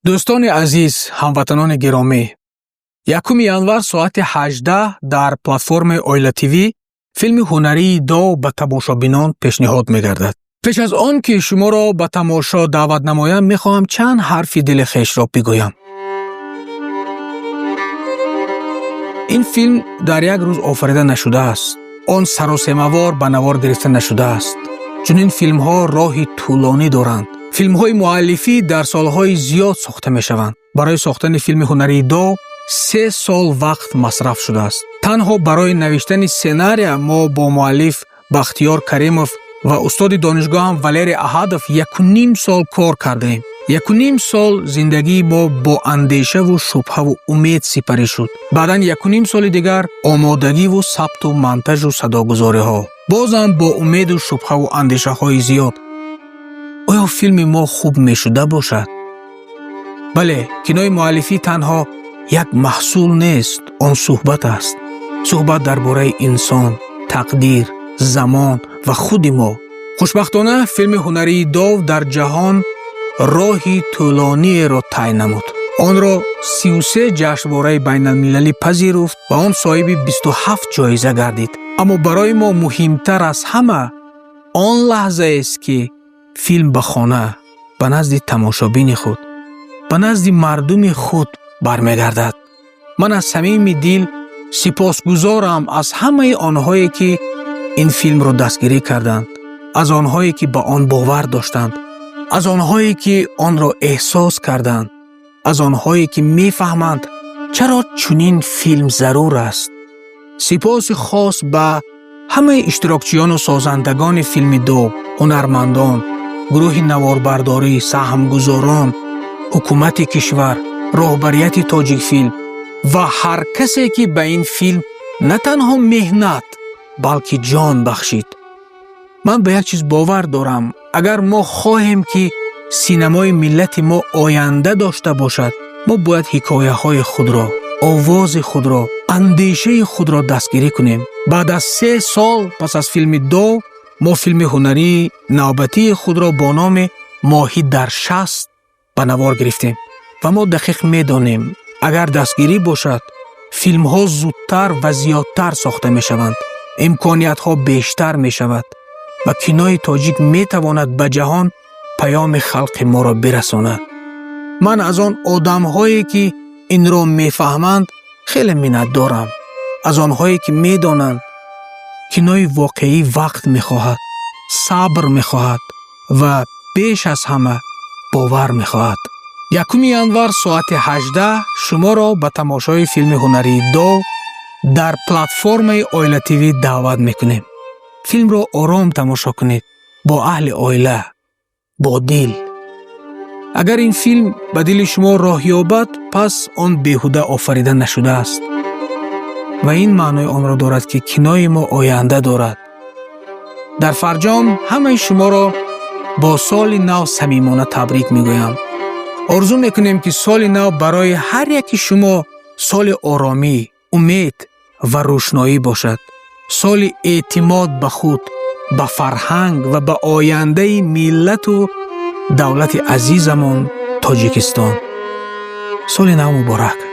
دوستان عزیز، هموطنان گرامی، 1 январ ساعت 18 در پلتفرم اویلا تیوی فیلم هنری دو به تماشابینان پیشنهاد می‌گردد. پیش از آن که شما را به تماشا دعوت نمایم، می‌خواهم چند حرف دل خویش را بگویم. این فیلم در یک روز آفریده نشده است. آن سراسیمه‌وار به نوار گرفته نشده است. چون این فیلم‌ها راهی طولانی دارند. فیلم‌های مؤلفی در سال‌های زیاد ساخته می‌شوند. برای ساختن فیلم هنری دو 3 سال وقت مصرف شده است. تنها برای نوشتن سناریو ما با مؤلف بختیار کریمов و استاد دانشگاه هم والری احدов 1.5 سال کار کردیم. 1.5 سال زندگی ما با اندیشه و شبهه و امید سپری شد. بعداً 1.5 سال دیگر آمادگی و ثبت و مونتاژ و صداگذاری ها. بازم با امید و شبهه و اندیشه های زیاد. آیا فیلم ما خوب می شده باشد؟ بله، کینوی مؤلفی تنها یک محصول نیست، آن صحبت است. صحبت درباره انسان، تقدیر، زمان و خود ما. خوشبختانه فیلم هنری دو در جهان راهی طولانی را طی نمود. آن را 33 جشنواره بین المللی پذیرفت و آن صاحب 27 جایزه گردید. اما برای ما مهمتر از همه آن لحظه است که فیلم به خانه، به نزد تماشابین خود، به نزد مردم خود برمیگردد. من از صمیم دل سپاسگزارم از همه آنهایی که این فیلم را دستگیری کردند، از آنهایی که به آن باور داشتند، از آنهایی که آن را احساس کردند، از آنهایی که میفهمند چرا چنین فیلم ضرور است. سپاس خاص به همه اشتراکچیان و سازندگان فیلم دو، هنرمندان، گروه نواربرداری، سهمگزاران، حکومت کشور، رهبریت تاجیک فیلم و هر کسی که به این فیلم نه تنها مهنت بلکه جان بخشید. من به یک چیز باور دارم، اگر ما خواهیم که سینمای ملت ما آینده داشته باشد، ما باید حکایه های خود را، آواز خود را، اندیشه خود را دستگیری کنیم. بعد از 3 سال پس از فیلم دو، ما فیلم هنری نوبتی خود را با نام ماهی در شست به نوار گرفتیم و ما دقیق می‌دانیم اگر دستگیری باشد، فیلم ها زودتر و زیادتر ساخته می شوند، امکانیت ها بیشتر می شود و کینوی تاجیک می تواند به جهان پیام خلق ما را برساند. من از آن آدم هایی که این را می فهمند خیلی منت دارم، از آنهایی که می دانند کینوی واقعی وقت می خواهد، صبر می خواهد و بیش از همه باور می خواهد. 1 январ ساعت 18 شما را به تماشای فیلم هنری دو در پلتفرم اویلا تیوی دعوت میکنیم. فیلم را آرام تماشا کنید، با اهل اویلا، با دل. اگر این فیلم به دل شما راه یابد، پس آن بیهوده آفریده نشده است و این معنای آن را دارد که کینوی ما آینده دارد. در فرجام همه شما را با سال نو صمیمانه تبریک میگویم. آرزو میکنیم که سال نو برای هر یکی شما سال آرامی، امید و روشنایی باشد. سال اعتماد به خود، به فرهنگ و به آینده ملت و دولت عزیزمان تاجیکستان. سال نو مبارک.